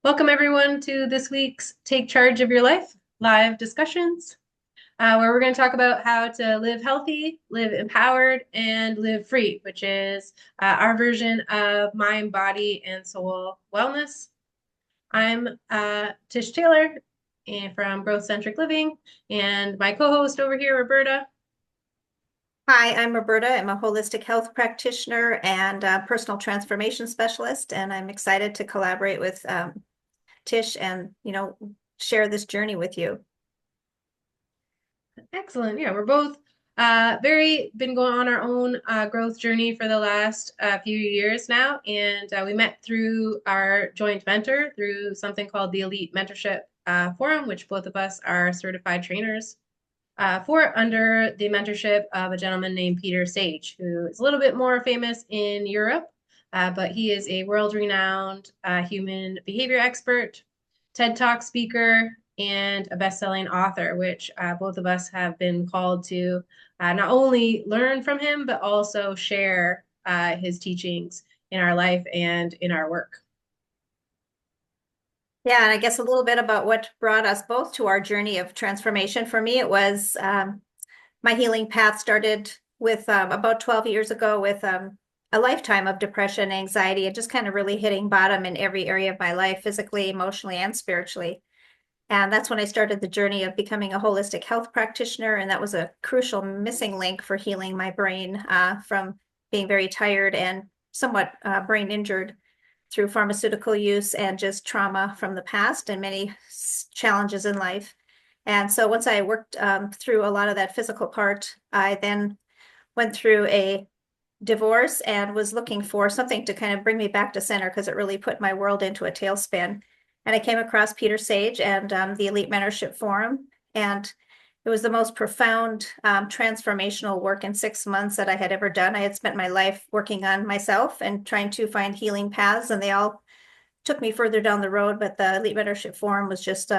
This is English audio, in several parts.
Welcome, everyone, to this week's Take Charge of Your Life live discussions, where we're going to talk about how to live healthy, live empowered, and live free, which is our version of mind, body, and soul wellness. I'm Tish Taylor from Growth Centric Living, and my co-host over here, Roberta. Hi, I'm Roberta. I'm a holistic health practitioner and a personal transformation specialist, and I'm excited to collaborate with Tish and, share this journey with you. Excellent. Yeah, we're both very been going on our own growth journey for the last few years now, and we met through our joint mentor through something called the Elite Mentorship Forum, which both of us are certified trainers for under the mentorship of a gentleman named Peter Sage, who is a little bit more famous in Europe, but he is a world-renowned human behavior expert, TED Talk speaker, and a best-selling author, which both of us have been called to not only learn from him, but also share his teachings in our life and in our work. Yeah, and I guess a little bit about what brought us both to our journey of transformation. For me, it was my healing path started with about 12 years ago with a lifetime of depression, anxiety, and just kind of really hitting bottom in every area of my life, physically, emotionally, and spiritually. And that's when I started the journey of becoming a holistic health practitioner. And that was a crucial missing link for healing my brain from being very tired and somewhat brain injured through pharmaceutical use and just trauma from the past and many challenges in life. And so once I worked through a lot of that physical part, I then went through a divorce and was looking for something to kind of bring me back to center because it really put my world into a tailspin. And I came across Peter Sage and the Elite Mentorship Forum. And it was the most profound transformational work in 6 months that I had ever done. I had spent my life working on myself and trying to find healing paths, and they all took me further down the road. But the Elite Mentorship Forum was just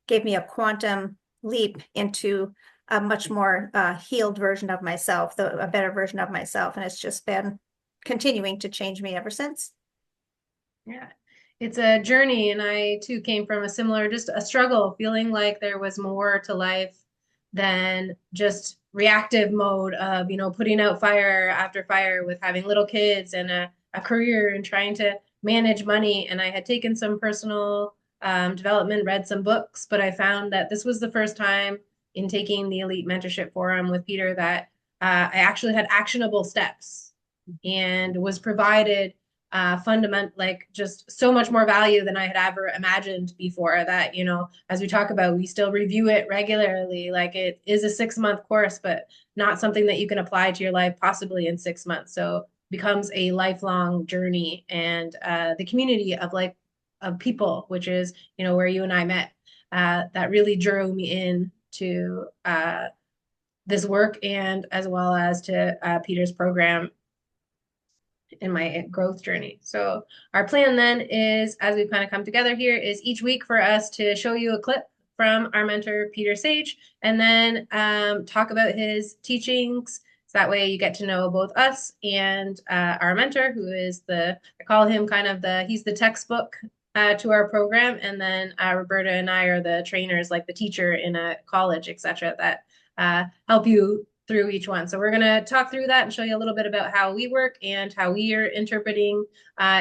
gave me a quantum leap into a much more healed version of myself, a better version of myself. And it's just been continuing to change me ever since. Yeah, it's a journey, and I too came from a similar, just a struggle, feeling like there was more to life than just reactive mode of, putting out fire after fire with having little kids and a career and trying to manage money. And I had taken some personal development, read some books, but I found that this was the first time in taking the Elite Mentorship Forum with Peter that I actually had actionable steps and was provided fundament like just so much more value than I had ever imagined before. That, as we talk about, we still review it regularly. Like, it is a 6 month course, but not something that you can apply to your life possibly in 6 months. So becomes a lifelong journey. And the community of people, which is, where you and I met, that really drew me in to this work, and as well as to Peter's program in my growth journey. So our plan then is, as we've kind of come together here, is each week for us to show you a clip from our mentor, Peter Sage, and then talk about his teachings. So that way you get to know both us and our mentor, who is I call him kind of he's the textbook to our program. And then Roberta and I are the trainers, like the teacher in a college, etc., that help you through each one. So we're going to talk through that and show you a little bit about how we work and how we are interpreting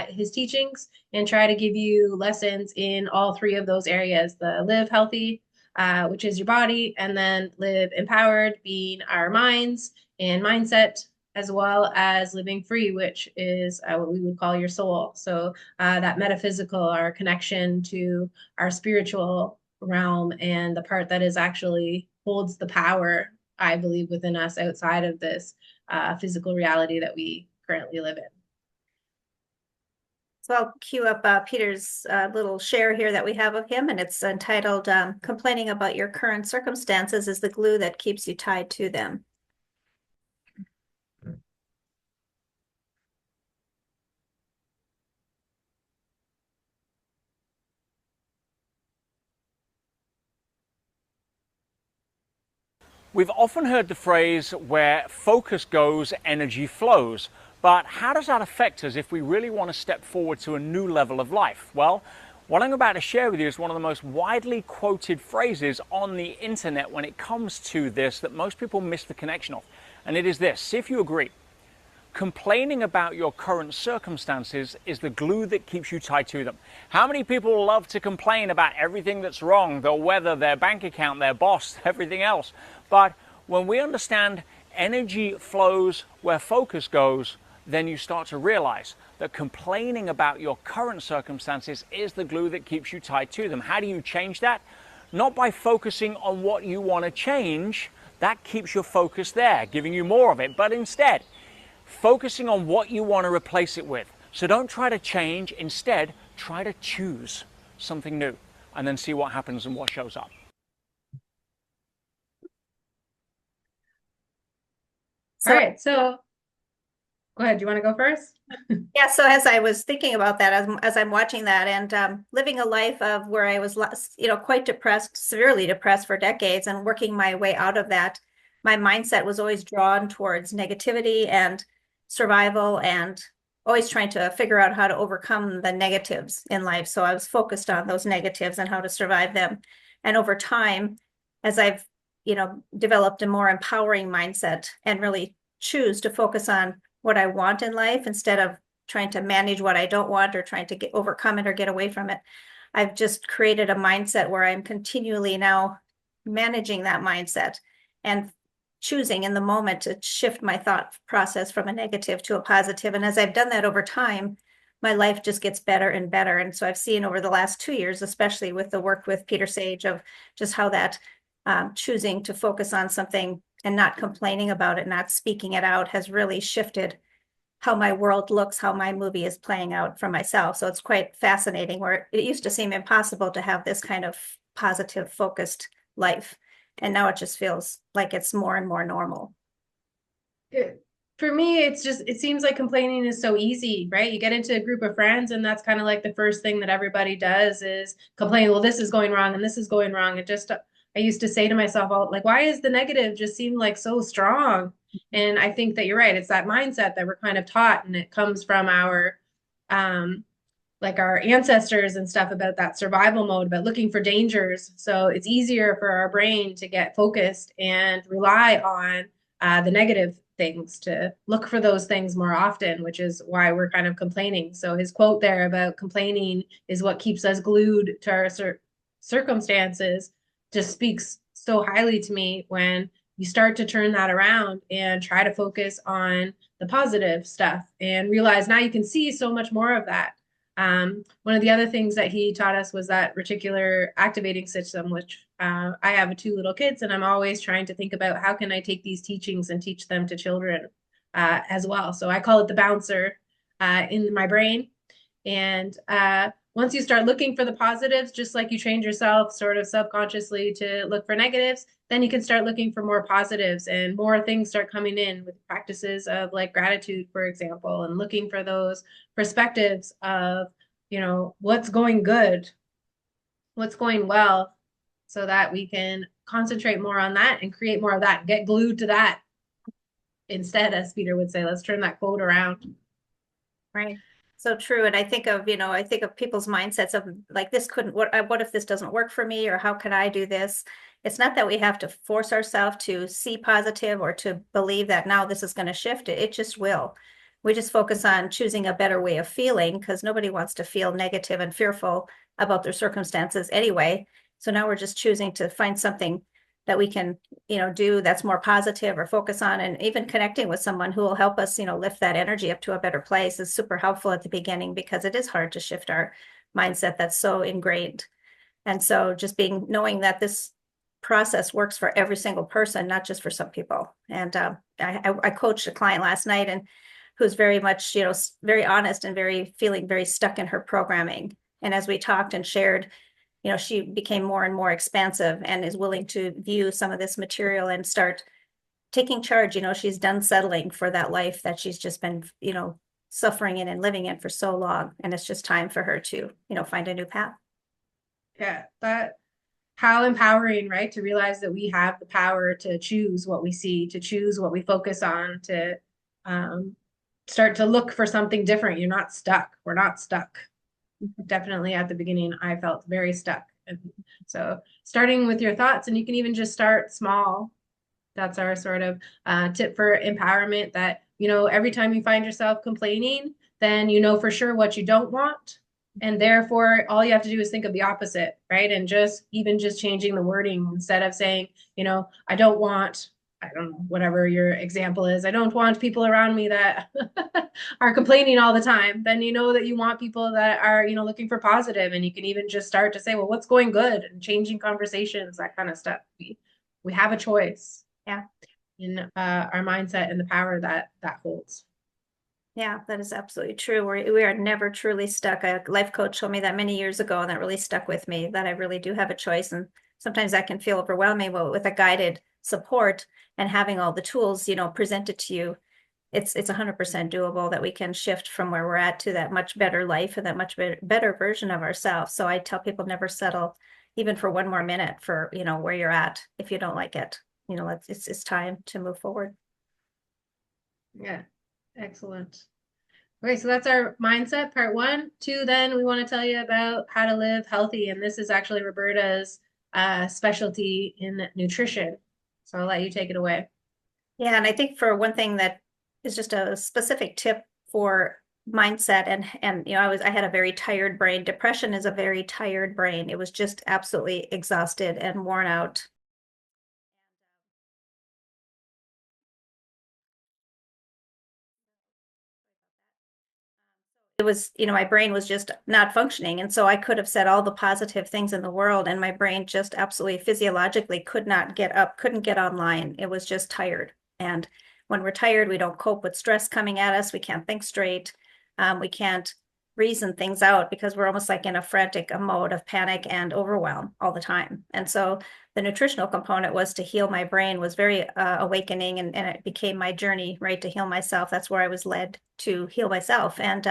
his teachings, and try to give you lessons in all three of those areas: the live healthy, which is your body, and then live empowered, being our minds and mindset, as well as living free, which is what we would call your soul. So that metaphysical, our connection to our spiritual realm, and the part that is actually holds the power, I believe, within us outside of this physical reality that we currently live in. So I'll cue up Peter's little share here that we have of him, and it's entitled Complaining About Your Current Circumstances is the Glue That Keeps You Tied to Them. We've often heard the phrase, where focus goes, energy flows. But how does that affect us if we really want to step forward to a new level of life? Well, What I'm about to share with you is one of the most widely quoted phrases on the internet when it comes to this that most people miss the connection of. And it is this: see if you agree. Complaining about your current circumstances is the glue that keeps you tied to them. How many people love to complain about everything that's wrong, the weather, their bank account, their boss, everything else? But when we understand energy flows where focus goes, then you start to realize that complaining about your current circumstances is the glue that keeps you tied to them. How do you change that? Not by focusing on what you want to change. That keeps your focus there, giving you more of it, but instead focusing on what you want to replace it with. So don't try to change, instead try to choose something new and then see what happens and what shows up. All right, so go ahead. Do you want to go first? Yeah, so as I was thinking about that, as I'm watching that and living a life of where I was, quite depressed, severely depressed for decades, and working my way out of that, my mindset was always drawn towards negativity and survival, and always trying to figure out how to overcome the negatives in life. So I was focused on those negatives and how to survive them. And over time, as I've, developed a more empowering mindset and really choose to focus on what I want in life instead of trying to manage what I don't want or trying to overcome it or get away from it, I've just created a mindset where I'm continually now managing that mindset and choosing in the moment to shift my thought process from a negative to a positive. And as I've done that over time, my life just gets better and better. And so I've seen over the last 2 years, especially with the work with Peter Sage, of just how that choosing to focus on something and not complaining about it, not speaking it out, has really shifted how my world looks, how my movie is playing out for myself. So it's quite fascinating, where it used to seem impossible to have this kind of positive, focused life. And now it just feels like it's more and more normal. For me, it seems like complaining is so easy, right? You get into a group of friends, and that's kind of like the first thing that everybody does is complain. Well, this is going wrong and this is going wrong. I used to say to myself, oh, like, why is the negative just seem like so strong? And I think that you're right. It's that mindset that we're kind of taught, and it comes from like our ancestors and stuff, about that survival mode, about looking for dangers. So it's easier for our brain to get focused and rely on the negative things, to look for those things more often, which is why we're kind of complaining. So his quote there about complaining is what keeps us glued to our circumstances just speaks so highly to me. When you start to turn that around and try to focus on the positive stuff and realize now you can see so much more of that. One of the other things that he taught us was that reticular activating system, which I have 2 little kids, and I'm always trying to think about how can I take these teachings and teach them to children as well. So I call it the bouncer in my brain. And once you start looking for the positives, just like you trained yourself sort of subconsciously to look for negatives, then you can start looking for more positives, and more things start coming in with practices of like gratitude, for example, and looking for those perspectives of, what's going good, what's going well, so that we can concentrate more on that and create more of that, get glued to that instead, as Peter would say. Let's turn that quote around. Right. So true. And I think of people's mindsets of like, what if this doesn't work for me, or how can I do this? It's not that we have to force ourselves to see positive or to believe that now this is going to shift it. It just will. We just focus on choosing a better way of feeling, because nobody wants to feel negative and fearful about their circumstances anyway. So now we're just choosing to find something that we can, do that's more positive, or focus on, and even connecting with someone who will help us, lift that energy up to a better place is super helpful at the beginning, because it is hard to shift our mindset that's so ingrained. And so just knowing that this process works for every single person, not just for some people. And I coached a client last night, and who's very much, very honest and feeling very stuck in her programming. And as we talked and shared, she became more and more expansive and is willing to view some of this material and start taking charge. She's done settling for that life that she's just been, suffering in and living in for so long. And it's just time for her to, find a new path. Yeah, how empowering, right? To realize that we have the power to choose what we see, to choose what we focus on, to start to look for something different. You're not stuck. We're not stuck. definitely at the beginning, I felt very stuck. And so starting with your thoughts, and you can even just start small. That's our sort of tip for empowerment, that, every time you find yourself complaining, then you know for sure what you don't want. And therefore, all you have to do is think of the opposite, right? And just changing the wording, instead of saying, I don't want, I don't know, whatever your example is, I don't want people around me that are complaining all the time. Then you know that you want people that are, looking for positive, and you can even just start to say, well, what's going good, and changing conversations, that kind of stuff. We have a choice. Yeah. In our mindset and the power that holds. Yeah, that is absolutely true. We are never truly stuck. A life coach told me that many years ago, and that really stuck with me, that I really do have a choice. And sometimes that can feel overwhelming, but with a guided support and having all the tools, presented to you, it's 100% doable, that we can shift from where we're at to that much better life and that much better version of ourselves. So I tell people, never settle even for one more minute for, where you're at. If you don't like it, it's time to move forward. Yeah, excellent. Okay, so that's our mindset part 1. 2, then we want to tell you about how to live healthy, and this is actually Roberta's specialty in nutrition. So I'll let you take it away. Yeah, and I think for one thing that is just a specific tip for mindset, and I had a very tired brain. Depression is a very tired brain. It was just absolutely exhausted and worn out. It was, my brain was just not functioning. And so I could have said all the positive things in the world, and my brain just absolutely physiologically could not get up, couldn't get online. It was just tired. And when we're tired, we don't cope with stress coming at us. We can't think straight. We can't reason things out, because we're almost like in a frantic mode of panic and overwhelm all the time. And so the nutritional component was to heal my brain, was very awakening, and it became my journey, right, to heal myself. That's where I was led to heal myself. And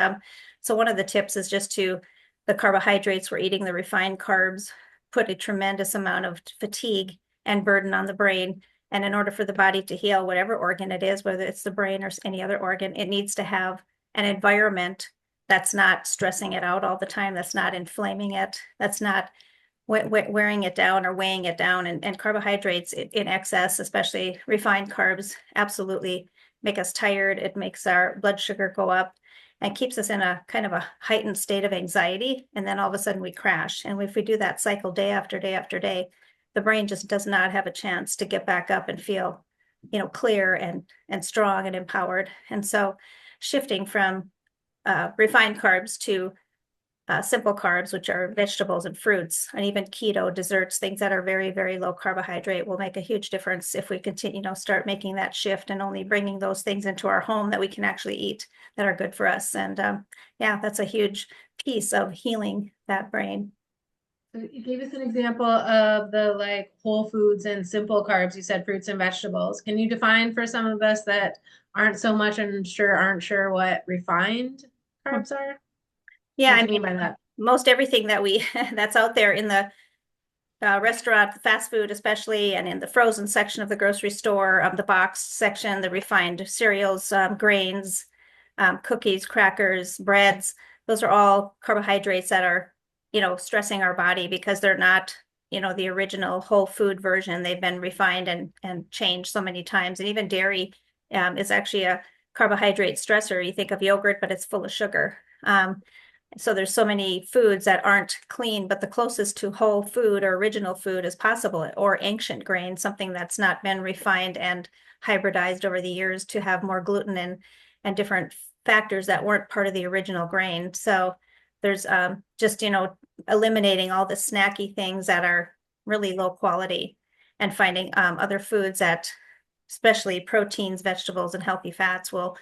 so one of the tips is just the carbohydrates we're eating, the refined carbs, put a tremendous amount of fatigue and burden on the brain. And in order for the body to heal, whatever organ it is, whether it's the brain or any other organ, it needs to have an environment that's not stressing it out all the time, that's not inflaming it, that's not wearing it down or weighing it down. And carbohydrates in excess, especially refined carbs, absolutely make us tired. It makes our blood sugar go up and keeps us in a kind of a heightened state of anxiety. And then all of a sudden we crash. And if we do that cycle day after day after day, the brain just does not have a chance to get back up and feel, clear and strong and empowered. And so shifting from refined carbs to simple carbs, which are vegetables and fruits, and even keto desserts, things that are very, very low carbohydrate, will make a huge difference if we continue, start making that shift and only bringing those things into our home that we can actually eat, that are good for us. And yeah, that's a huge piece of healing that brain. So you gave us an example of the whole foods and simple carbs. You said fruits and vegetables. Can you define for some of us that aren't sure what refined carbs are? Yeah, What do you mean by that? Most everything that that's out there in the restaurant, the fast food especially, and in the frozen section of the grocery store, the box section, the refined cereals, grains, cookies, crackers, breads, those are all carbohydrates that are, stressing our body, because they're not, the original whole food version. They've been refined and changed so many times. And even dairy is actually a carbohydrate stressor. You think of yogurt, but it's full of sugar. So there's so many foods that aren't clean, but the closest to whole food or original food as possible, or ancient grain, something that's not been refined and hybridized over the years to have more gluten and different factors that weren't part of the original grain. So there's just, eliminating all the snacky things that are really low quality, and finding other foods that, especially proteins, vegetables, and healthy fats, will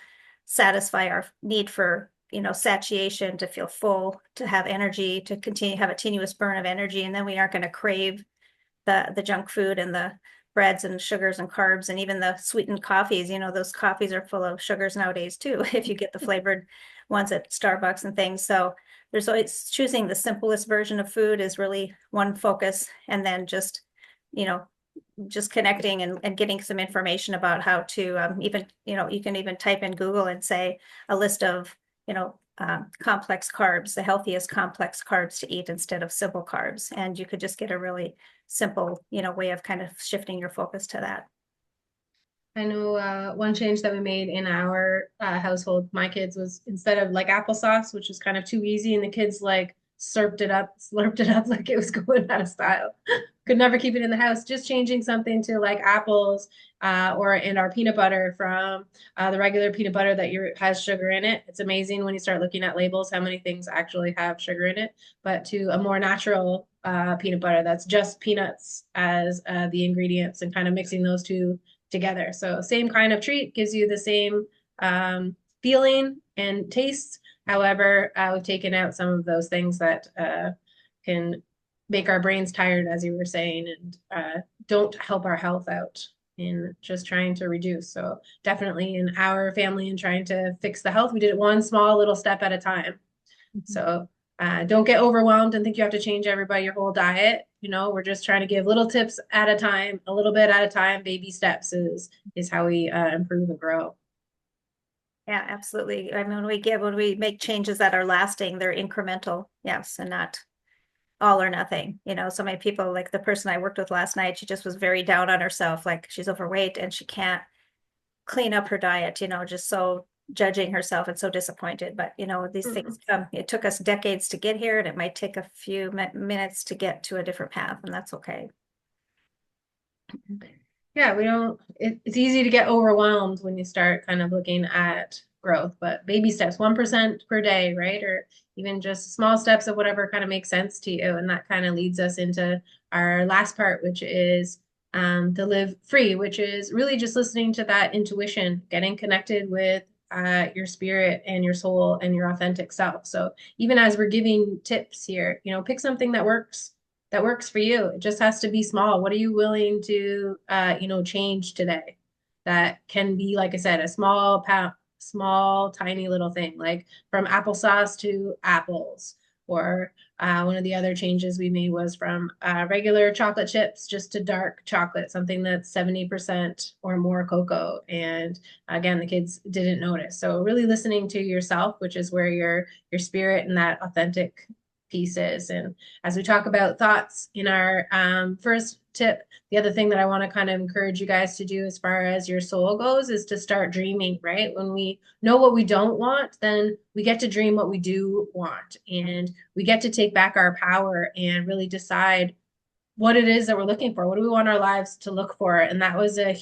satisfy our need for satiation, to feel full, to have energy, to continue have a continuous burn of energy. And then we aren't going to crave the junk food and the breads and sugars and carbs, and even the sweetened coffees. Those coffees are full of sugars nowadays too, if you get the flavored ones at Starbucks and things. So there's always choosing the simplest version of food is really one focus. And then just connecting and getting some information about how to even, you can even type in Google and say a list of complex carbs, the healthiest complex carbs to eat instead of simple carbs. And you could just get a really simple, way of kind of shifting your focus to that. I know one change that we made in our household, my kids, was instead of like applesauce, which is kind of too easy, and the kids like slurped it up like it was going out of style. Could never keep it in the house. Just changing something to like apples or and our peanut butter from the regular peanut butter that has sugar in it. It's amazing when you start looking at labels how many things actually have sugar in it, but to a more natural peanut butter that's just peanuts as the ingredients and kind of mixing those two together. So same kind of treat, gives you the same feeling and taste. However, we've taken out some of those things that can make our brains tired, as you were saying, and don't help our health out in just trying to reduce. So definitely in our family and trying to fix the health, we did it one small little step at a time. So don't get overwhelmed and think you have to change your whole diet. We're just trying to give little tips at a time, a little bit at a time. Baby steps is how we improve and grow. Yeah, absolutely. I mean, when we make changes that are lasting, they're incremental, yes, and not all or nothing. So many people, like the person I worked with last night, she just was very down on herself, like she's overweight and she can't clean up her diet, just so judging herself and so disappointed. But these things come. It took us decades to get here, and it might take a few minutes to get to a different path, and that's okay. Yeah, it's easy to get overwhelmed when you start kind of looking at growth, but baby steps, 1% per day, right? Or even just small steps of whatever kind of makes sense to you. And that kind of leads us into our last part, which is to live free, which is really just listening to that intuition, getting connected with your spirit and your soul and your authentic self. So even as we're giving tips here, pick something that works for you. It just has to be small. What are you willing to change today? That can be, like I said, a small, tiny little thing, like from applesauce to apples. Or one of the other changes we made was from regular chocolate chips just to dark chocolate, something that's 70% or more cocoa. And again, the kids didn't notice. So really listening to yourself, which is where your spirit and that authentic pieces. And as we talk about thoughts in our first tip, the other thing that I want to kind of encourage you guys to do as far as your soul goes is to start dreaming, right? When we know what we don't want, then we get to dream what we do want. And we get to take back our power and really decide what it is that we're looking for. What do we want our lives to look for? And that was a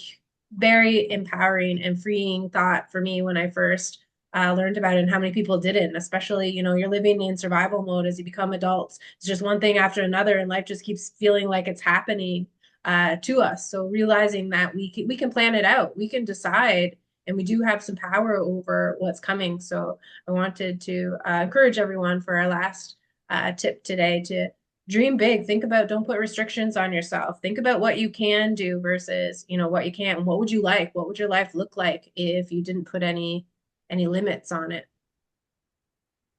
very empowering and freeing thought for me when I first learned about it, and how many people didn't, especially, you're living in survival mode as you become adults. It's just one thing after another, and life just keeps feeling like it's happening to us. So realizing that we can plan it out, we can decide, and we do have some power over what's coming. So I wanted to encourage everyone for our last tip today to dream big. Think about, don't put restrictions on yourself. Think about what you can do versus, what you can't. And what would you like? What would your life look like if you didn't put any limits on it?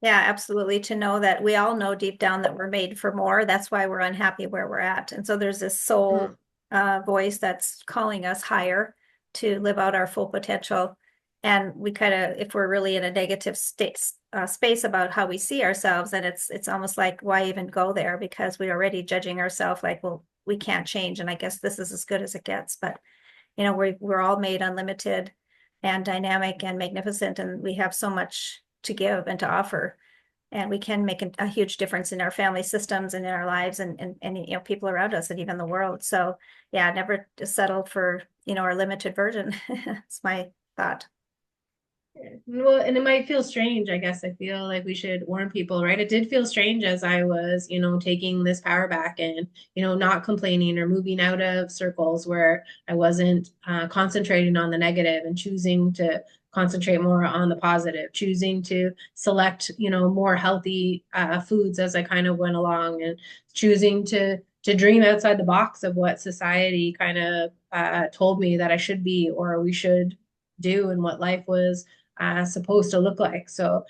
Yeah, absolutely. To know that we all know deep down that we're made for more. That's why we're unhappy where we're at. And so there's this soul voice that's calling us higher to live out our full potential. And we kind of, if we're really in a negative space about how we see ourselves, then it's almost like, why even go there? Because we're already judging ourselves like, well, we can't change. And I guess this is as good as it gets. But, we're all made unlimited and dynamic and magnificent, and we have so much to give and to offer, and we can make a huge difference in our family systems and in our lives and people around us and even the world. So yeah, never settle for our limited version. It's my thought. Well, and it might feel strange. I guess I feel like we should warn people, right? It did feel strange as I was, taking this power back and, not complaining or moving out of circles where I wasn't concentrating on the negative and choosing to concentrate more on the positive, choosing to select, more healthy foods as I kind of went along, and choosing to dream outside the box of what society kind of told me that I should be or we should do, and what life was supposed to look like. So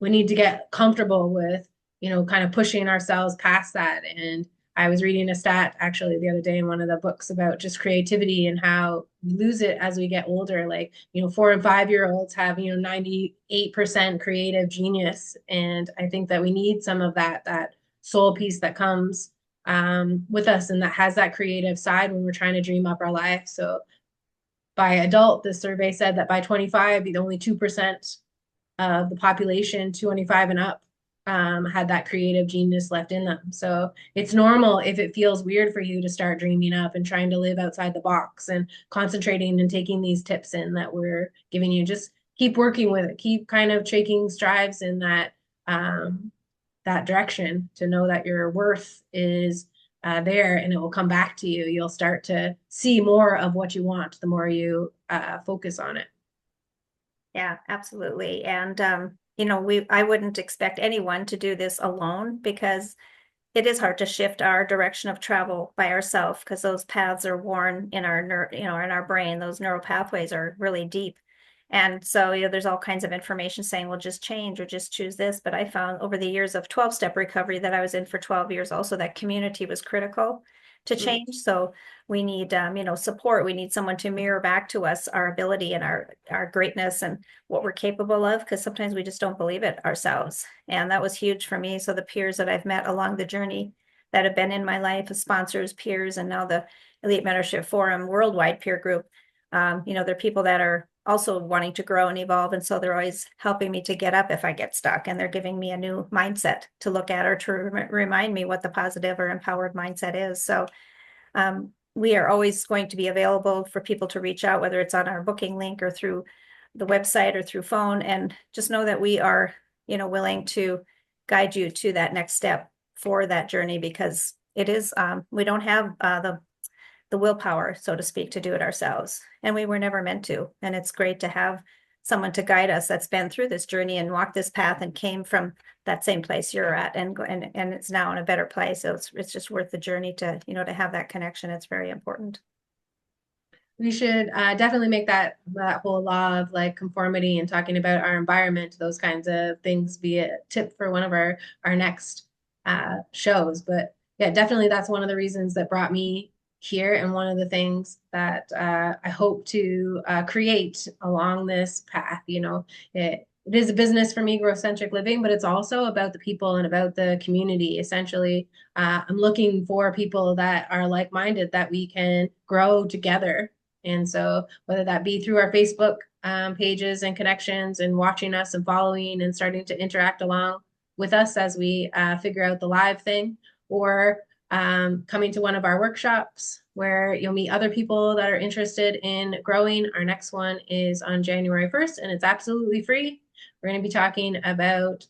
we need to get comfortable with, kind of pushing ourselves past that. And I was reading a stat actually the other day in one of the books about just creativity and how we lose it as we get older. Like, 4 and 5 year olds have, 98% creative genius. And I think that we need some of that soul piece that comes with us and that has that creative side when we're trying to dream up our life. So by adult, the survey said that by 25, only 2% of the population 25 and up had that creative genius left in them. So it's normal if it feels weird for you to start dreaming up and trying to live outside the box and concentrating and taking these tips in that we're giving you. Just keep working with it. Keep kind of taking strides in that direction to know that your worth is there and it will come back to you. You'll start to see more of what you want the more you focus on it. Yeah, absolutely. And I wouldn't expect anyone to do this alone because it is hard to shift our direction of travel by ourselves because those paths are worn in our in our brain. Those neural pathways are really deep. And so, there's all kinds of information saying, well, just change or just choose this. But I found over the years of 12-step recovery that I was in for 12 years, also that community was critical to change. So we need, support. We need someone to mirror back to us our ability and our greatness and what we're capable of, because sometimes we just don't believe it ourselves. And that was huge for me. So the peers that I've met along the journey that have been in my life, as sponsors, peers, and now the Elite Mentorship Forum worldwide peer group, they're people that are also wanting to grow and evolve. And so they're always helping me to get up if I get stuck. And they're giving me a new mindset to look at or to remind me what the positive or empowered mindset is. So we are always going to be available for people to reach out, whether it's on our booking link or through the website or through phone. And just know that we are, willing to guide you to that next step for that journey, because it is, we don't have the willpower, so to speak, to do it ourselves. And we were never meant to. And it's great to have someone to guide us that's been through this journey and walked this path and came from that same place you're at and it's now in a better place. So it's just worth the journey to, to have that connection. It's very important. We should definitely make that whole law of like conformity and talking about our environment, those kinds of things, be a tip for one of our next shows. But yeah, definitely that's one of the reasons that brought me here, and one of the things that I hope to create along this path. It is a business for me, Growth Centric Living, but it's also about the people and about the community. Essentially, I'm looking for people that are like-minded, that we can grow together. And so whether that be through our Facebook pages and connections and watching us and following and starting to interact along with us as we figure out the live thing, or coming to one of our workshops where you'll meet other people that are interested in growing. Our next one is on January 1st, and it's absolutely free. We're going to be talking about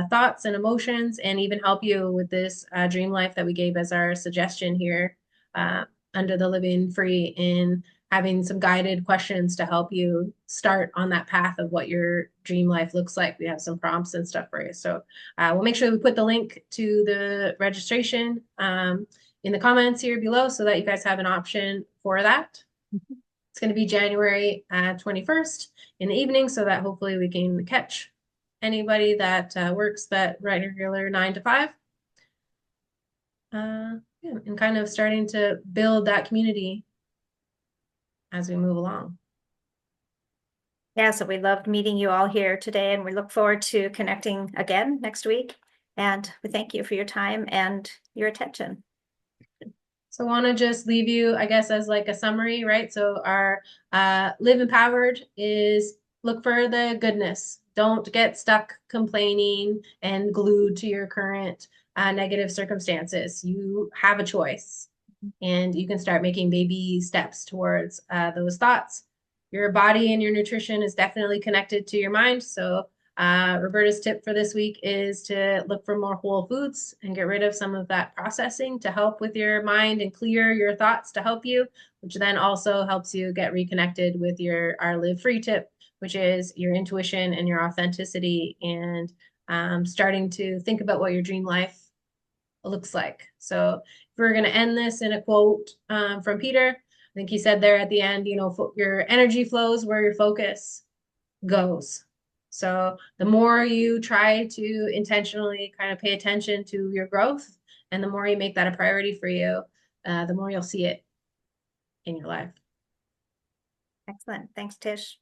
thoughts and emotions, and even help you with this dream life that we gave as our suggestion here under the Living Free, in having some guided questions to help you start on that path of what your dream life looks like. We have some prompts and stuff for you. So we'll make sure we put the link to the registration in the comments here below so that you guys have an option for that. It's going to be January 21st in the evening, so that hopefully we can catch anybody that works that regular 9 to 5. Yeah, and kind of starting to build that community as we move along. Yeah, so we loved meeting you all here today, and we look forward to connecting again next week. And we thank you for your time and your attention. So I want to just leave you, I guess, as like a summary, right? So our Live Empowered is look for the goodness. Don't get stuck complaining and glued to your current negative circumstances. You have a choice, and you can start making baby steps towards those thoughts. Your body and your nutrition is definitely connected to your mind. So Roberta's tip for this week is to look for more whole foods and get rid of some of that processing to help with your mind and clear your thoughts to help you, which then also helps you get reconnected with our Live Free tip, which is your intuition and your authenticity, and starting to think about what your dream life looks like. So if we're going to end this in a quote from Peter, I think he said there at the end, your energy flows where your focus goes. So the more you try to intentionally kind of pay attention to your growth And the more you make that a priority for you, the more you'll see it in your life. Excellent. Thanks, Tish.